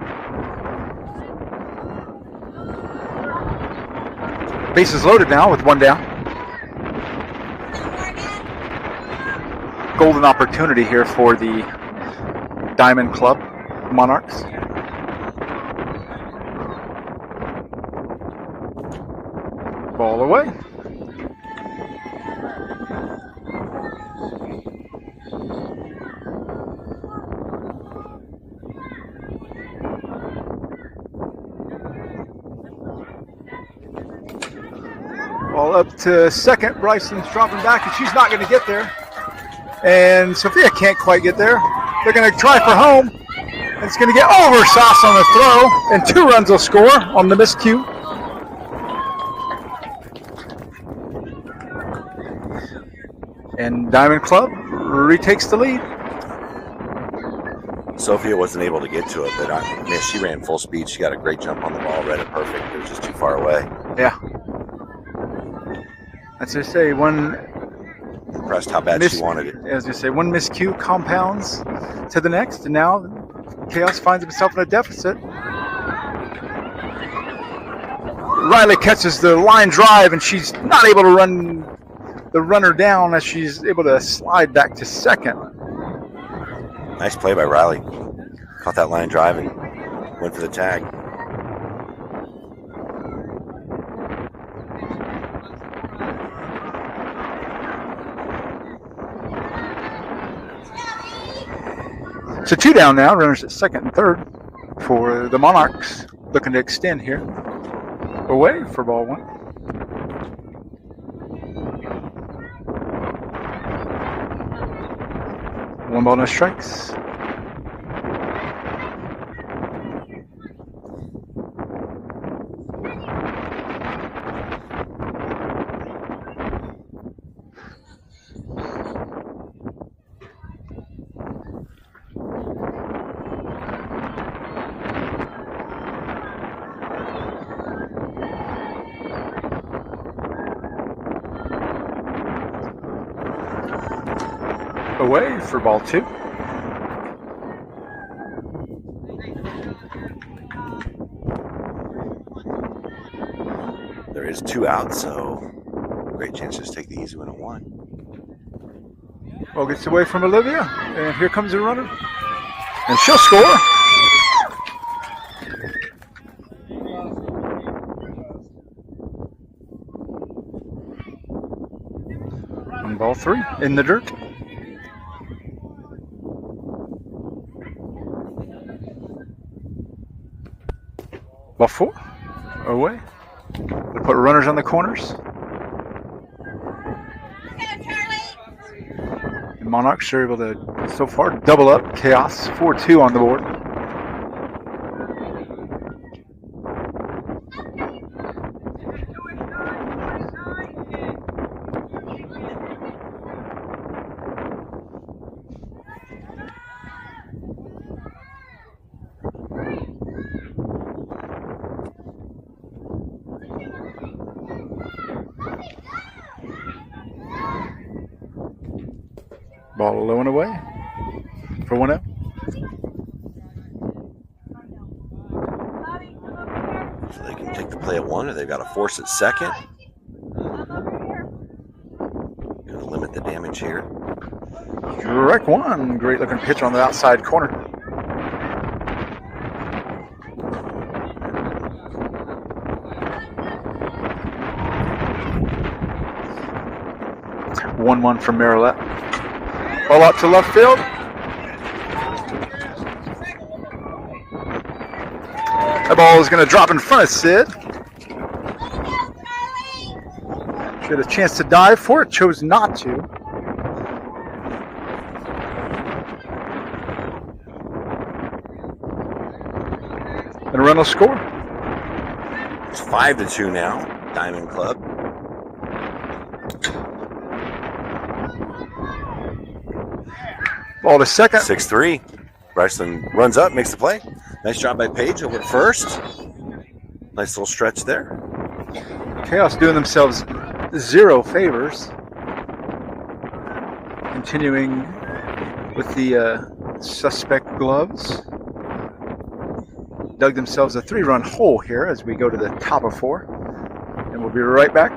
Bases loaded now with one down. Golden opportunity here for the Diamond Club Monarchs. Ball away. Ball up to second. Bryson's dropping back, and she's not going to get there. And Sophia can't quite get there. They're going to try for home. It's going to get over Sauce on the throw, and 2 runs will score on the miscue. And Diamond Club retakes the lead. Sophia wasn't able to get to it, but man, she ran full speed. She got a great jump on the ball, read it perfect. It was just too far away. Yeah. As I say, one Impressed how bad she wanted it. As you say, one miscue compounds to the next, and now Khaos finds himself in a deficit. Riley catches the line drive, and she's not able to run the runner down as she's able to slide back to second. Nice play by Riley. Caught that line drive and went for the tag. So 2 down now, runners at second and third for the Monarchs, looking to extend here. Away for ball 1. One ball, no strikes. Away for ball 2. There is 2 out, so great chance to just take the easy one at 1. Ball gets away from Olivia, and here comes the runner. And she'll score. And ball 3 in the dirt. Ball 4 away. They put runners on the corners. And Monarchs are able to, so far, double up. Khaos 4-2 on the board. Ball low and away for 1-0. So they can take the play at 1, or they've got to force it second. Going to limit the damage here. Strike 1. Great looking pitch on the outside corner. One from Marilette. Ball out to left field. That ball is going to drop in front of Sid. She had a chance to dive for it, chose not to. And a run will score. It's 5-2 now, Diamond Club. Ball to second. 6-3. Bryceland runs up, makes the play. Nice job by Paige over at first. Nice little stretch there. Khaos doing themselves 0 favors. Continuing with the suspect gloves. Dug themselves a 3-run hole here as we go to the top of 4. And we'll be right back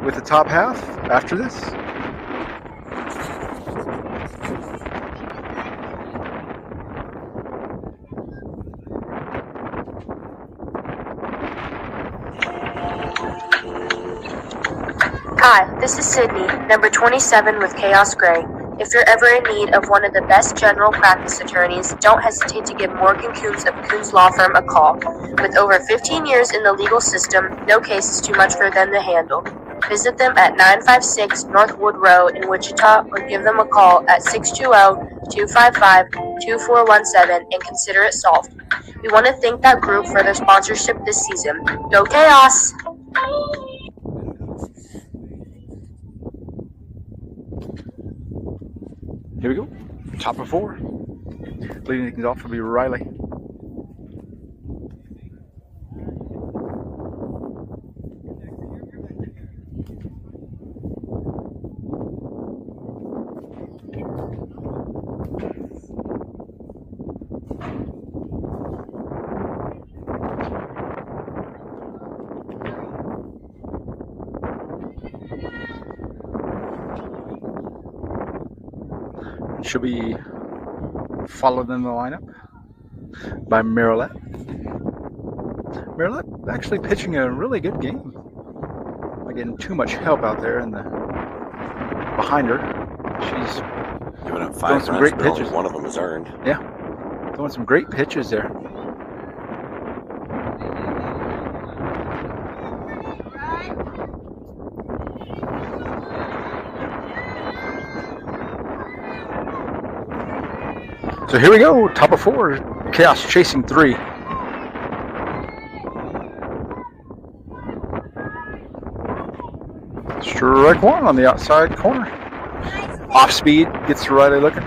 with the top half after this. Hi, this is Sydney, number 27 with Khaos Grey. If you're ever in need of one of the best general practice attorneys, don't hesitate to give Morgan Coons of Coons Law Firm a call. With over 15 years in the legal system, no case is too much for them to handle. Visit them at 956 Northwood Road in Wichita or give them a call at 620-255-2417 and consider it solved. We want to thank that group for their sponsorship this season. Go Chaos! Here we go. Top of 4. Leading things off will be Riley. She'll be followed in the lineup by Marilette. Marilette actually pitching a really good game. Not getting too much help out there in the behind her. She's Giving up 5 some runs, great but only pitches. one of them is earned. Yeah, throwing some great pitches there. So here we go, top of 4, Chaos chasing 3. Strike 1 on the outside corner. Off speed, gets to Riley looking.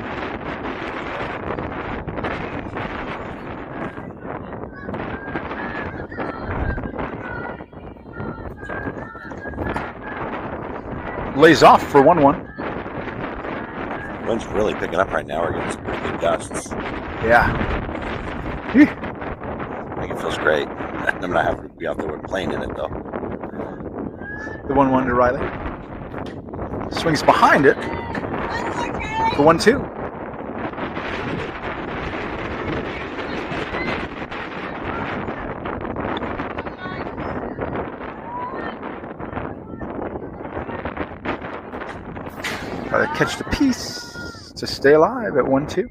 Lays off for 1-1. Wind's really picking up right now. We're getting some pretty good gusts. Yeah. I think it feels great. I'm gonna have to be out there playing in it though. The 1-1 to Riley. Swings behind it. The 1-2. Try to catch the piece to stay alive at 1-2.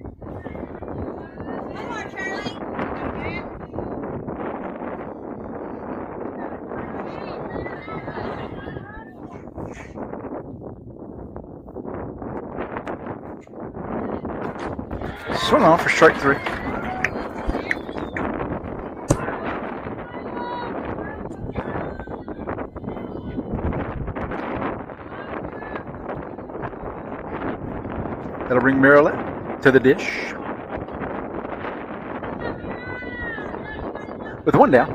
Swing on for strike 3. That'll bring Marilette to the dish. With 1 down.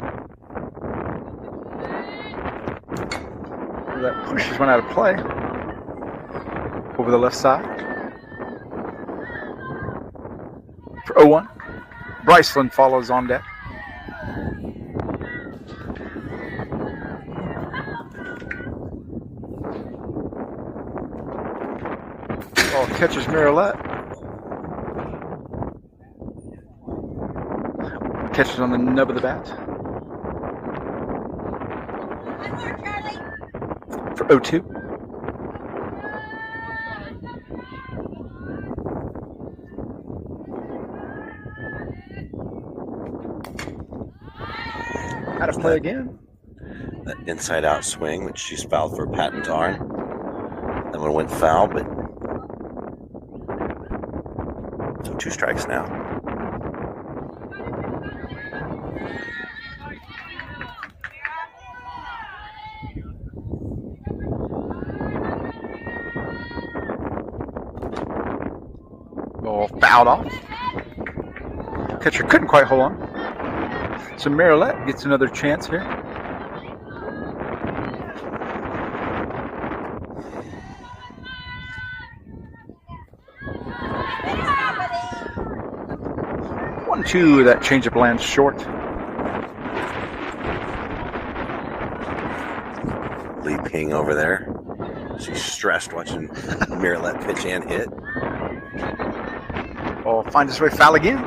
That pushes one out of play. Over the left side. For 0-1. Bryceland follows on deck. Ball catches Marilette. Catches on the nub of the bat. For 0-2. Out of play again. That inside out swing, which she's fouled for a patent arm. That one went foul, but so 2 strikes now. Ball fouled off. Catcher couldn't quite hold on. So Marilette gets another chance here. One, two, that changeup lands short. Lee Ping over there. She's stressed watching Marilette pitch and hit. Ball finds its way foul again.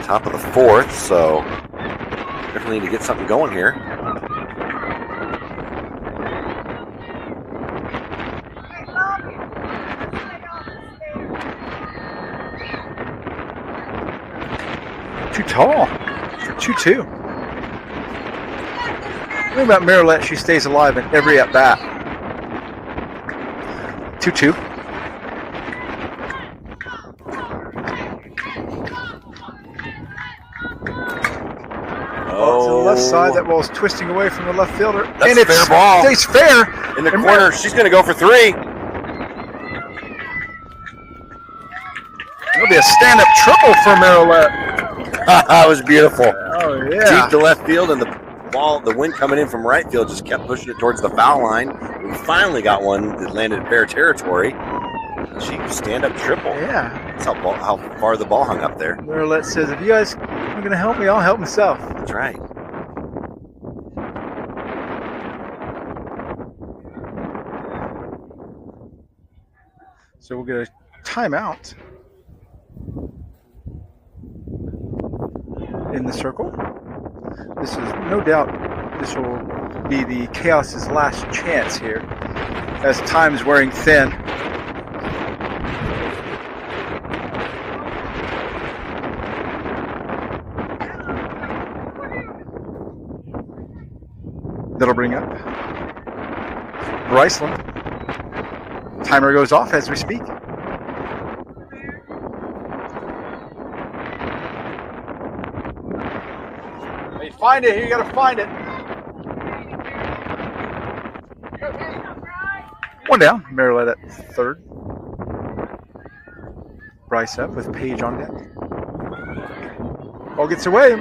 Top of the 4th, so definitely need to get something going here. Too tall for 2-2. Think about Marilette, she stays alive in every at bat. 2-2. To the left side, that ball's twisting away from the left fielder. That's a fair ball. Stays fair. In the corner, she's going to go for 3. It'll be a stand-up triple for Marilette. That was beautiful. Oh, yeah. Deep to left field, and the wind coming in from right field just kept pushing it towards the foul line. We finally got one that landed in fair territory. She stand-up triple. Yeah. That's how far the ball hung up there. Marilette says, if you guys are going to help me, I'll help myself. That's right. So we'll get a timeout in the circle. This is no doubt, this will be the Chaos's last chance here as time's wearing thin. That'll bring up Bryceland. Timer goes off as we speak. Hey, find it here. You got to find it. One down. Marilette at third. Bryce up with Paige on deck. Ball gets away.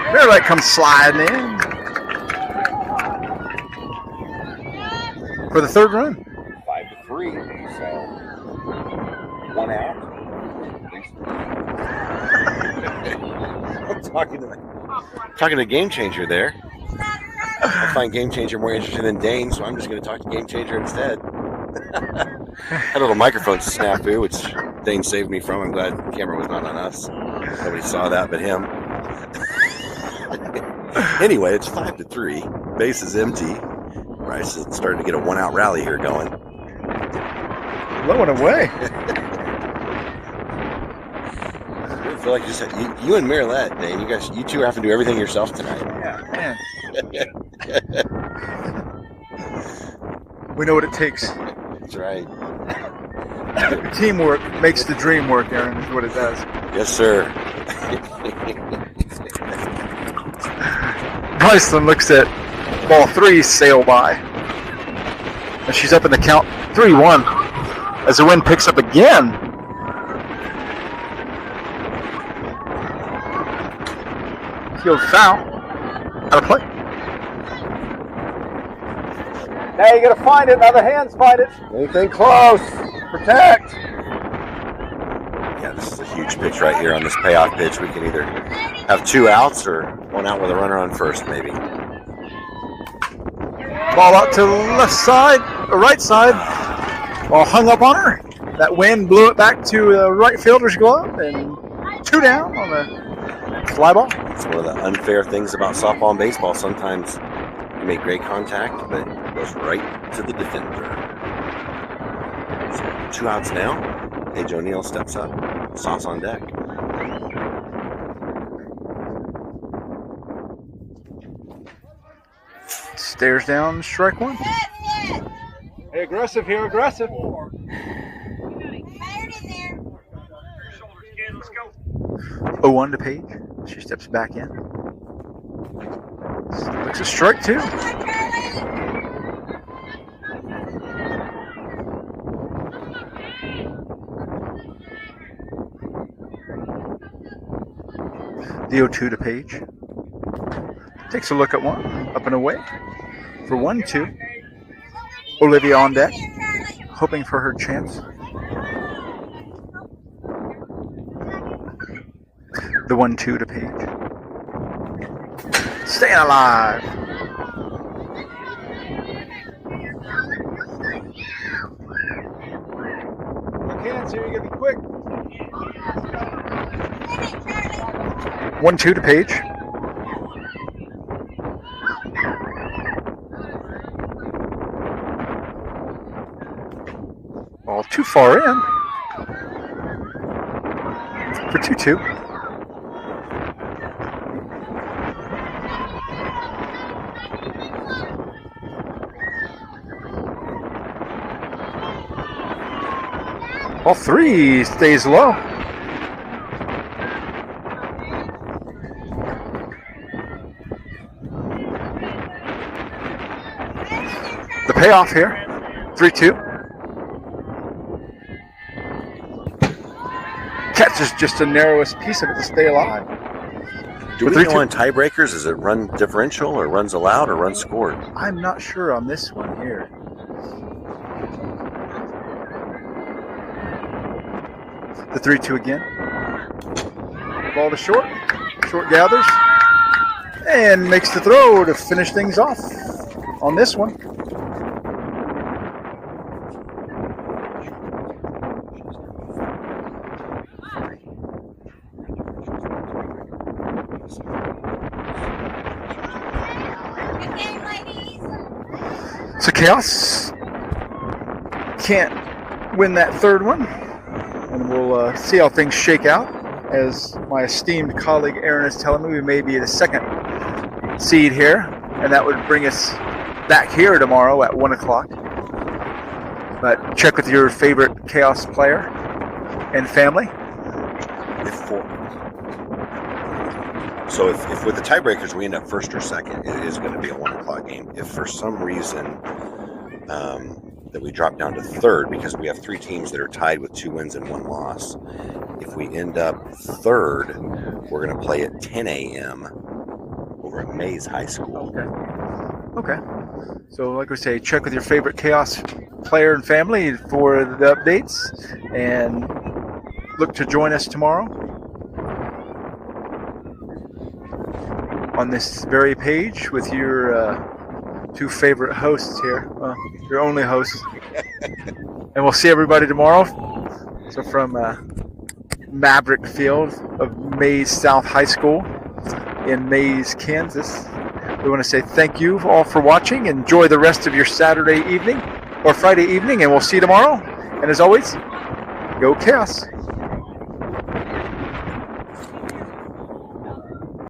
Marilette comes sliding in for the third run. 5-3, so 1 out. I'm talking to Game Changer there. I find Game Changer more interesting than Dane, so I'm just going to talk to Game Changer instead. Had a little microphone snafu, which Dane saved me from. I'm glad the camera was not on us. Nobody saw that but him. Anyway, it's 5-3. Base is empty. Bryce is starting to get a 1-out rally here going. Low and away. I feel like you and Marilette, Dane, you two have to do everything yourself tonight. Yeah, man. We know what it takes. That's right. Teamwork makes the dream work, Aaron, is what it does. Yes, sir. Bryceland looks at ball 3 sail by. And she's up in the count 3-1 as the wind picks up again. Field foul. Out of play. Now you gotta find it. Now the hands find it. Anything close. Protect. Yeah, this is a huge pitch right here on this payoff pitch. We can either have 2 outs or 1 out with a runner on first, maybe. Ball out to the left side, or right side. Ball hung up on her. That wind blew it back to the right fielder's glove, and 2 down on the fly ball. It's one of the unfair things about softball and baseball. Sometimes you make great contact, but it goes right to the defender. So 2 outs now. Paige O'Neill steps up. Sauce on deck. Stares down, strike 1. Hey, aggressive here, aggressive. 0-1 to Paige. She steps back in. Looks a strike 2. The 0-2 to Paige. Takes a look at 1. Up and away. For 1-2. Olivia on deck. Hoping for her chance. The 1-2 to Paige. Staying alive. Hands here, you gotta be quick. 1-2 to Paige. Ball too far in. 2-2. All three stays low. The payoff here, 3-2. Catches just the narrowest piece of it to stay alive. Do we know on tiebreakers? Is it run differential or runs allowed or runs scored? I'm not sure on this one here. The 3-2 again. Ball to short. Short gathers. And makes the throw to finish things off on this one. So Khaos can't win that third one. And we'll see how things shake out. As my esteemed colleague Aaron is telling me, we may be the second seed here, and that would bring us back here tomorrow at 1 o'clock. But check with your favorite Khaos player and family. So if with the tiebreakers we end up first or second, it is going to be a 1 o'clock game. If for some reason that we drop down to third, because we have three teams that are tied with 2 wins and 1 loss, if we end up third, we're going to play at 10 a.m. over at Mays High School. Okay. So like we say, check with your favorite Khaos player and family for the updates, and look to join us tomorrow on this very page with your two favorite hosts here, your only hosts. And we'll see everybody tomorrow. So from Maverick Field of Mays South High School in Mays, Kansas, we want to say thank you all for watching. Enjoy the rest of your Saturday evening or Friday evening, and we'll see you tomorrow. And as always, go Khaos.